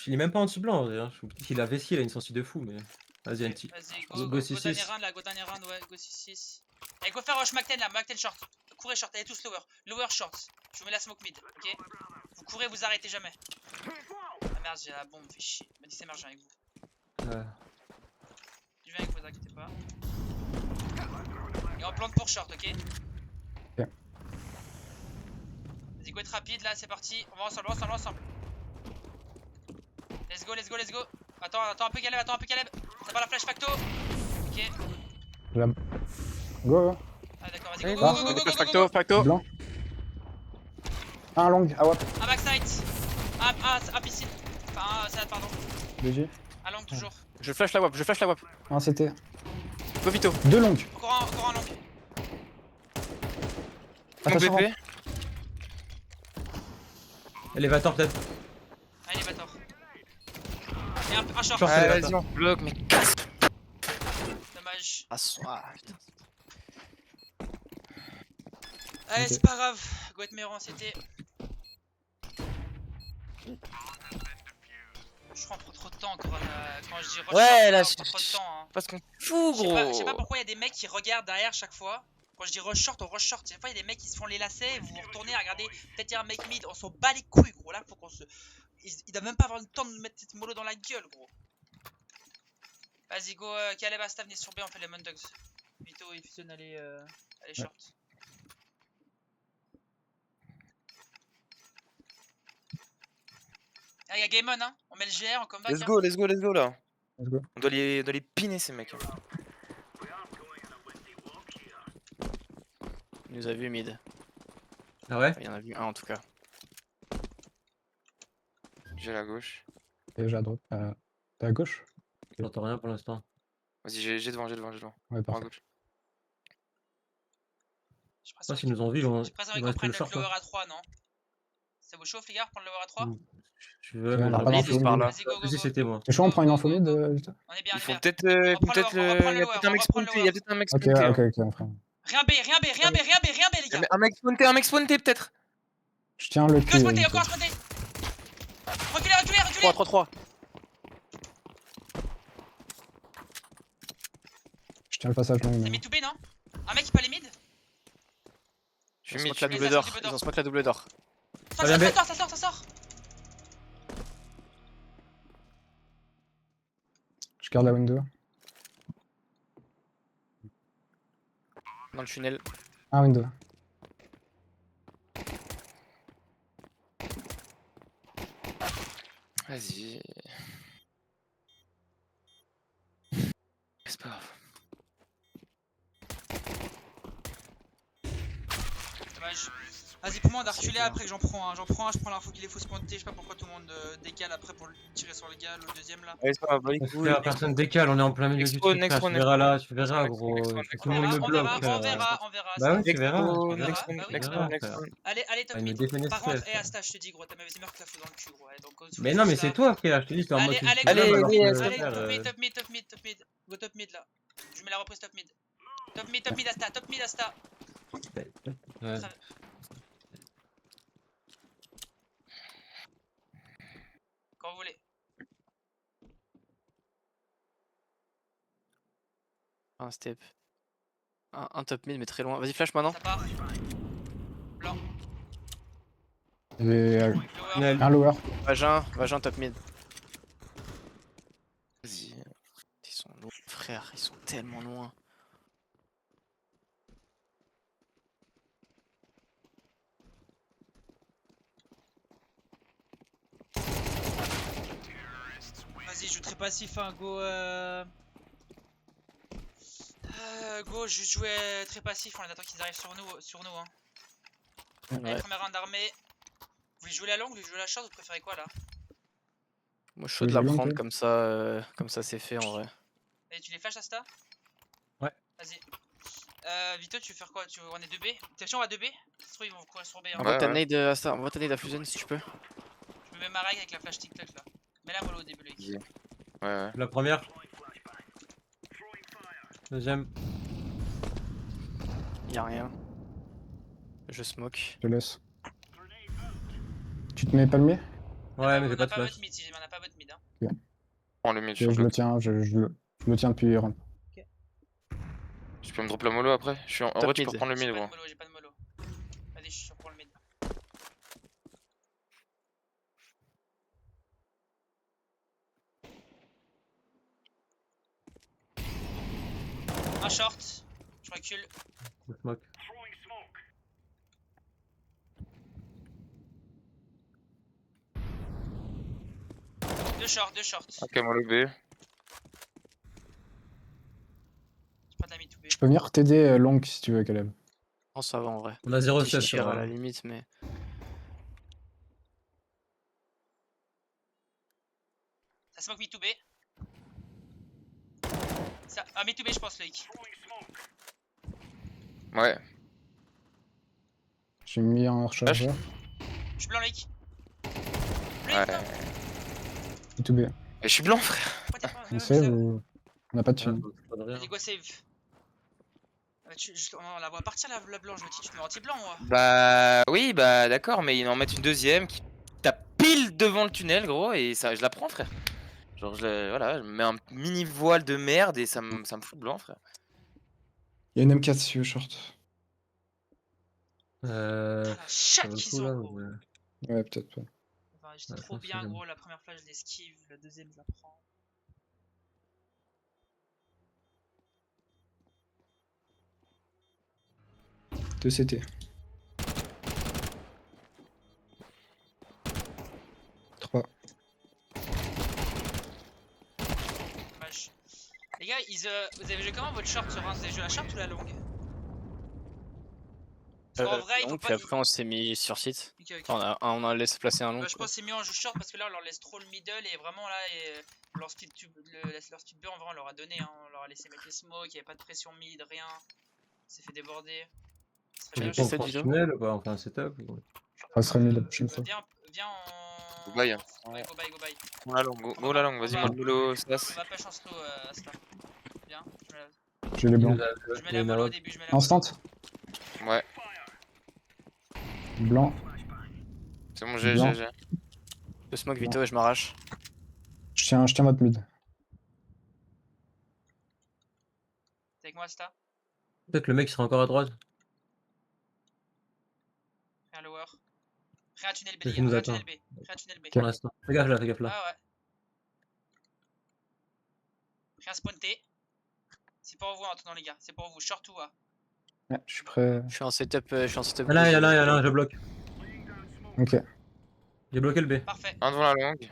Il est même pas anti-blanc. Hein. Il a vessi, il a une sensi de fou. Mais vas-y, un petit. Vas-y, Go go 6-6. dernier round là, go dernier round, ouais, go 6-6. Allez, go faire rush Macten là, Macten short. Courez short, allez tous lower. Lower short. Je vous mets la smoke mid, ok? Vous courez, vous arrêtez jamais. Ah merde, j'ai la bombe, fait chier. Il m'a dit que c'est merde, je viens avec vous. Je viens avec vous, inquiétez pas. Et on plante pour short, ok? Ok. Vas-y, go être rapide là, c'est parti. On va ensemble, ensemble, ensemble. Let's go, let's go, let's go. Attends, attends un peu Caleb, attends un peu Caleb. Ça part la flash facto. Ok. Go, Ah d'accord, vas-y, Allez, go, go, go, go, go, Dépêche go, go, facto, go. facto. blanc. Un long, ah ouais, Un backside. Un piscine. Enfin, un salade, pardon. GG. Un long toujours. Je flash la wap, je flash la wap. Un CT. Go vito. Deux longues. Encore un long. Mon Attention. PP. Elevator peut-être. Allez, bâtard. Et un short. Short. Ouais, c'est vas-y, on bloque, mais casse. Dommage. Putain. Allez, Ok. c'est pas grave. Go être meilleur en CT. Je crois qu'on prend trop de temps encore quand je dis rush. Ouais, là, on prend trop de temps. Hein. Parce qu'on fout, Je gros. sais pas pourquoi il y a des mecs qui regardent derrière chaque fois. Quand je dis rush short, on rush short. Des fois, il y a des mecs qui se font les lacets et vous vous retournez à regarder. Peut-être il y a un mec mid. On s'en bat les couilles, gros. Là, faut qu'on se. Il doit même pas avoir le temps de nous mettre cette mollo dans la gueule, gros. Vas-y, go. Caleb, Asta, venez sur B. On fait les Mundogs. Vito et Fusion, allez short. Ah, il y a Game On, hein. On met le GR en comeback. Let's Hein. go, let's go, let's go là. Let's go. On doit les piner ces mecs. Il nous a vu mid. Ah ouais? Il y en a vu un en tout cas. J'ai la gauche. Et j'ai à droite. T'es à gauche? J'entends rien pour l'instant. Vas-y, j'ai devant. Ouais, Prends à parfait. gauche. Je Je sais pas s'ils nous ont vus, ils vont J'ai presque ils envie vont qu'on rester prenne le le short. lower Hein. à 3, non? Ça vous chauffe, les gars, prendre le lower à 3? Tu veux, Ouais, on a mais pas le d'info mid, par là. Vas-y, go, go, Vas-y, go. c'était moi. T'es chaud, on prend une info mid, Vita? On est bien, Il on est faut bien. peut-être. On reprend le Il y a peut-être un mec reprend le spawné. Il y a peut-être un mec Ok, spawné. ok, on prend. Rien B, les gars. Un mec spawné peut-être. Je tiens le Go cul. spotter, Vita. encore spotter. Reculez. 3. Je tiens le passage long. C'est mais- mid to B, non? Un mec qui peut aller mid? Je Ils suis ont mid, smoke la je suis double mid. d'or. double Ils d'or. ont smoke la double d'or. Ça sort. Je garde la window. Dans le tunnel. Ah, window. Vas-y. C'est pas grave. Dommage. Vas-y, pour moi, on a C'est reculé bien. après que j'en prends un. J'en prends un, je prends l'info qu'il est faux sponté. Je sais pas pourquoi tout le monde décale après pour tirer sur le gars, le deuxième là. Ouais, ça va, bah, les couilles. Frère, personne décale, on est en plein milieu du Expo, truc, next frère. one, Tu next verras one. là, tu verras, Next one, gros. next one, Tout next le one. monde me On bloque, verra, frère. on verra. Bah oui, Asta. tu verras. On Tu verra. Next one, Bah oui, next tu one, verras. next frère. one. Allez, top Ah, il me mid. défenestrait, Par contre, frère. Asta, je te dis, gros, t'as mis Murk la fou dans le cul, gros. Donc, Mais non, mais c'est toi, frère. Je te dis, c'est en mode Allez, tu allez, te blâmes allez, alors allez, que, allez, frère, top mid, top mid, top mid. Go top mid là. Je mets la reprise top mid. Top mid, Asta, top mid, Asta. ouais. Quand vous voulez. Un step. Un top mid, mais très loin. Vas-y, flash maintenant. Ça part. Blanc. Et Lower. Tunnel. un lower. Vagin top mid. Vas-y. Ils sont loin, frère, ils sont tellement loin. Vas-y, je très passif, hein, go. Go, je jouais très passif, on attend qu'ils arrivent sur nous, hein. Allez, Ouais. première round d'armée. Vous voulez jouer la longue, vous voulez jouer la short, vous préférez quoi là? Moi, je suis chaud de Oui, la je prendre l'ai. comme ça c'est fait en vrai. Et tu les flashes, Asta? Ouais. Vas-y. Vito, tu veux faire quoi? On est 2B? T'es sûr, on va 2B? Ça se trouve, ils vont courir sur B. Hein. Ouais, Envoie ta ouais. nade à ça, envoie ta nade à Fusion si tu peux. Je me mets ma règle avec la flash TikTok là. Mets la mollo au début, Loïc. Vas-y. Ouais, ouais. La première. Deuxième. Y'a rien. Je smoke. Je te laisse. Tu te mets palmier? Ouais, mais j'ai On pas a de pas flash. votre mid, si jamais on a pas votre mid. Hein. Prends le mid, Je je le tiens, je le tiens depuis ramp. Tu peux me drop la mollo après? Je suis en Top vrai, tu peux mid. reprendre le J'ai mid, pas gros. de mollo, j'ai pas de mollo. Vas-y, je reprends le mid. Un short. Je recule. Je smoke. Deux shorts. Ok, mollo B. Je prends de la mid to B. Je peux venir t'aider long si tu veux, Caleb. Non, ça va en vrai. On a 0-7 Petit sur tir à A. la limite, mais. Ça smoke mid to B. Ça... Ah, mid to B, je pense, Loïc. Ouais. J'ai mis un rechargeur. Je suis blanc, Loïc. Ouais. To B. Et je suis blanc, frère. Pourquoi t'es pas On sait ou on n'a pas de thune. Pas de rien. Vas-y, go save. Ah, on la voit partir la blanche, je me dis, tu te mets anti-blanc, moi. Bah oui, bah d'accord, mais ils en mettent une deuxième qui tape pile devant le tunnel, gros, et ça, je la prends, frère. Genre, voilà, je mets un mini voile de merde et ça me fout blanc, frère. Il y a une M4 dessus, short. Ah, la Ça chatte vaut le qu'ils coup là. ont, gros. Ouais, peut-être pas. Enfin, j'étais Ouais, je trop pense que bien, c'est gros. La première flash, je l'esquive. La deuxième, je la prends. Deux CT. 3. Dommage. Les gars, vous avez joué comment votre short sur un? Vous avez joué la short ou la longue? Parce qu'en vrai, il faut Donc, pas. puis après, on s'est mis sur site. Ok, ok. On a laissé placer un long. Bah, je pense que c'est mieux en joue short parce que là on leur laisse trop le middle et vraiment là leur speed B en vrai on leur a donné hein. On leur a laissé mettre les smokes, il n'y avait pas de pression mid, rien. C'est fait déborder. Ce serait J'ai bien fait pas ça, encore Vito tunnel ou pas? Enfin, un setup. ou- Je passerai mieux la prochaine fois. Viens en. Go buy, hein. Ouais, go buy. Go la longue, go la longue, vas-y, On va- mollo, On sas. va push en slow Asta. Viens, J'ai les Il blancs. nous a- je mets il la nous a- mollo au début, je mets la mollo. Instant. Ouais, Blanc. c'est bon, Blanc. j'ai. Je smoke Vito et je m'arrache. Je tiens votre mid. T'es avec moi Asta? Peut-être le mec sera encore à droite. Rien lower. Rien tunnel B, Qu'est-ce les qu'il nous gars, attend? rien tunnel B. Rien tunnel B. Pour l'instant. Fais gaffe là, fais gaffe là. Ah ouais. Rien spawnté. C'est pour vous en attendant les gars, c'est pour vous, short ou A. Ouais, je suis prêt. Je suis en setup. Je suis en setup. Il y en a un, je bloque. Ok. J'ai bloqué le B. Parfait. Un devant la longue.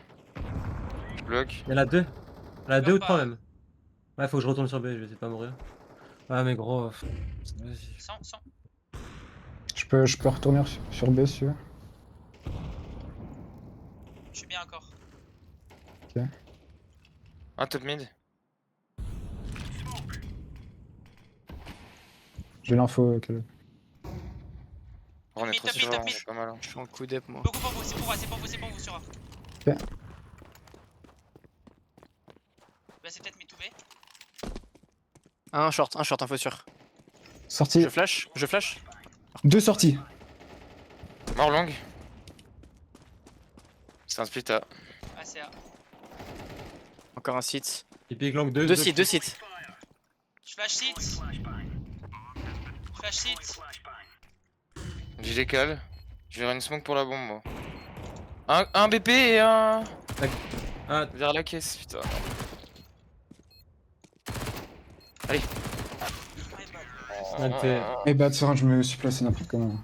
Je bloque. Il y en a deux. Il y en a deux ou pas. trois même. Ouais, faut que je retourne sur B, je vais essayer de pas mourir. Ah, mais gros. Vas-y. 100. Je Je peux retourner sur B si tu veux. Je suis bien encore. Un top mid. J'ai l'info. Caleb. Oh, on est Top trop mid, sur top A, mid. c'est pas mal. Hein. Je suis en coup d'ep moi. Beaucoup pour vous, c'est pour moi, c'est pour vous, c'est pour vous sur A. Ok. Bah c'est peut-être mid to B. Un short, info sûr. Sortie. Je flash. 2 sorties. Mort longue. C'est un split A. Ah c'est A. Encore un site. Et puis long 2. Deux sites. Je flash site. Je flash site. J'ai décale. Je vais une smoke pour la bombe moi. Un BP et un... Ah, Vers la caisse, putain. Allez. My bad. Eh bah tiens, je me suis placé n'importe comment.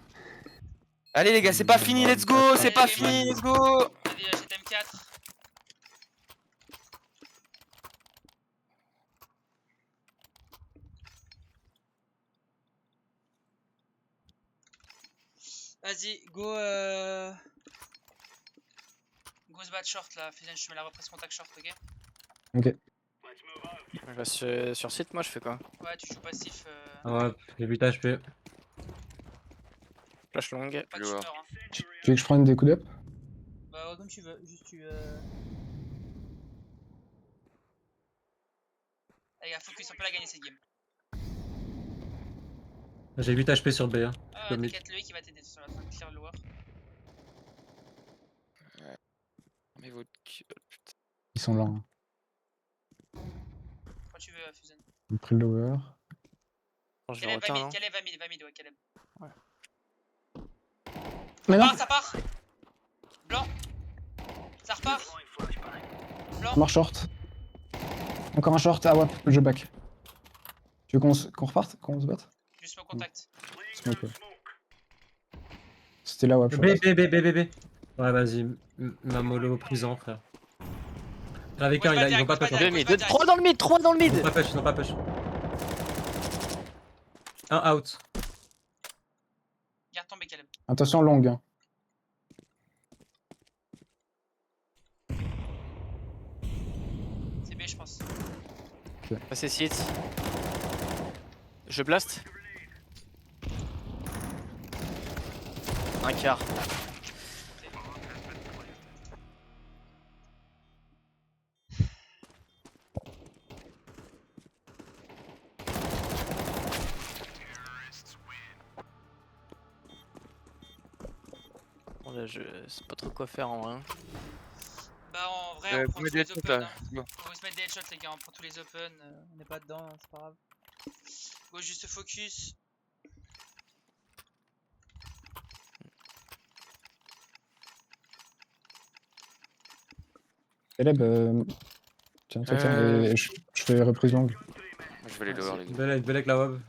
Allez les gars, c'est pas fini, let's go, c'est pas fini, let's go. Vas-y, j'achète M4. Vas-y, go go se battre short là, Fusion, je te mets la reprise contact short, ok? Je reste sur site, moi je fais quoi? Ouais, tu joues passif, ouais, j'ai 8 HP. Flash longue. pas de Je vois. shooter, hein. Tu veux que je prenne des coups d'up? Bah ouais, comme tu veux, juste tu... Les gars, focus, on peut la gagner cette game. J'ai 8 HP sur B. Hein. Ah, Comme t'inquiète, Loïc il va t'aider sur la fin de clear lower. Mais votre gueule, putain. Ils sont là. Hein. Quand tu veux, Fusion. J'ai pris le lower. Bon, je vais Caleb, retain, va non? mid, Caleb, va mid, ouais, Caleb. Mais non, Ça part. Blanc. Ça repart. Blanc. mort short. Encore un short. Ah ouais, je back. Tu veux qu'on reparte? Qu'on se batte? Juste mon contact. Smoke, ouais. C'était là, ouais. B. Ouais, vas-y. Ma mollo prison, frère. Avec un, ils vont pas push. Ouais, Deux mid, ouais, 3 dans le mid, 3 dans le Ils mid! vont pas push. Un out. Garde tomber, Caleb. Attention, longue. Hein. C'est B, je pense. Passez site. Je blast. Un quart. Bon là je sais pas trop quoi faire en vrai. Bah en vrai, on prend Mets tous des les headshots open. là, Hein. let's go. Faut se mettre des headshots, les gars, on prend tous les open. On n'est pas dedans, hein, c'est pas grave. Go juste focus. Caleb, tiens, et je fais reprise longue. Je vais les lower les gars. Belle avec la web.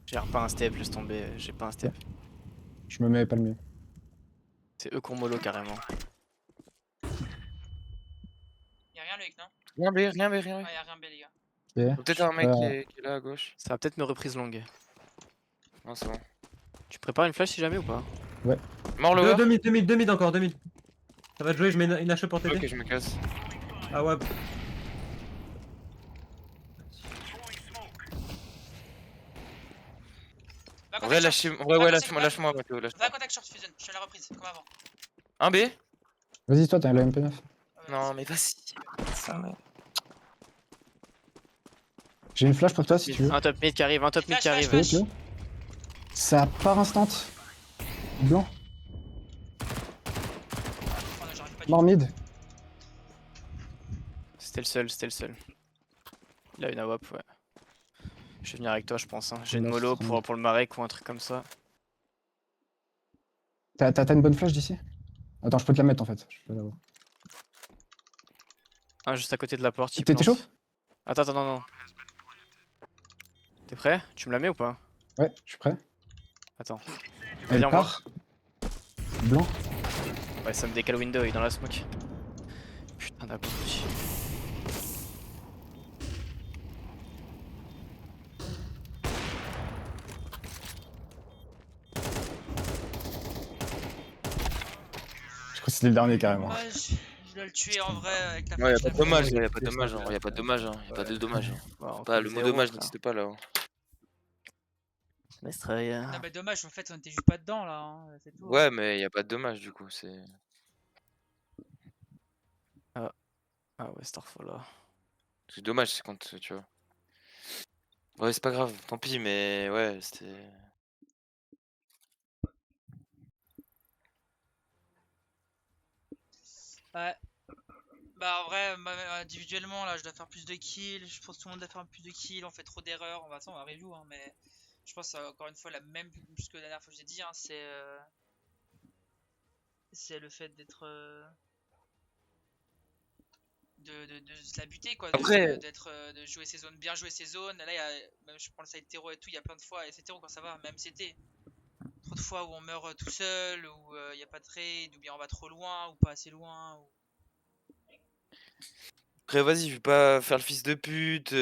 J'ai pas un step, laisse tomber, j'ai pas un step. Je me mets palmier. C'est eux qu'on mollo carrément. Y'a rien, Loïc, non? Rien B. Ah, y'a rien B, les gars. Ok. Peut-être un mec qui est là à gauche. Ça va peut-être me reprise longue. Non, c'est bon. Tu prépares une flash si jamais ou pas? Mort lower. 2 mid encore, 2 mid. Ça va te jouer, je mets une HP pour t'aider. Ok, je me casse. Ah ouais. Va En vrai, contact short. lâchez-moi. Ouais, lâche-moi, Mathéo. Va contact short, Fusion. Je fais la reprise, comme avant. Un B. Vas-y, toi, t'as la MP9. Ah ouais, Non, mais vas-y. J'ai une flash pour toi si tu veux. Un top mid qui arrive, un top mid qui Flash, arrive. flash, Ok. Ça part instant. Blanc. Oh non, j'arrive pas du Mort tout. mid. C'était le seul. Il a une AWP, ouais. Je vais venir avec toi, je pense. Hein. J'ai une Là, mollo c'est très pour le marek ou un truc comme ça. T'as une bonne flash d'ici? Attends, je peux te la mettre en fait. Je peux l'avoir. Un juste à côté de la porte. il T'es plante. chaud? Attends, non. T'es prêt? Tu me la mets ou pas? Ouais, je suis prêt. Attends. Elle Viens part. Blanc. Ouais, ça me décale window, il est dans la smoke. Putain d'abruti. c'était le dernier carrément. Ouais, je dois le tuer en vrai avec la Ouais, y a flèche pas de là. dommage, Ouais, y a c'est pas de ça, dommage, ouais. y a pas de dommage, y a pas de dommage. Bon, Pas, le mot dommage n'existe pas là. Non mais dommage, en fait on était juste pas dedans là, hein, c'est tout. Ouais, mais y a pas de dommage du coup, c'est. Ah ouais, Starfall là. C'est dommage, c'est quand tu vois. Ouais, c'est pas grave, tant pis, mais ouais, c'était. Ouais. Bah en vrai, individuellement là, je dois faire plus de kills. Je pense que tout le monde doit faire plus de kills. On fait trop d'erreurs. On va attendre, on va review, hein, mais je pense encore une fois la même plus que la dernière fois que j'ai dit. Hein, c'est le fait d'être de se la buter quoi, Après- de jouer ses zones, bien jouer ses zones. Là, même je prends le side terreau et tout, il y a plein de fois et c'est terreau quand ça va, même CT. Trop de fois où on meurt tout seul, où il n'y a pas de trade, ou bien on va trop loin, ou pas assez loin. Après, vas-y, je vais pas faire le fils de pute.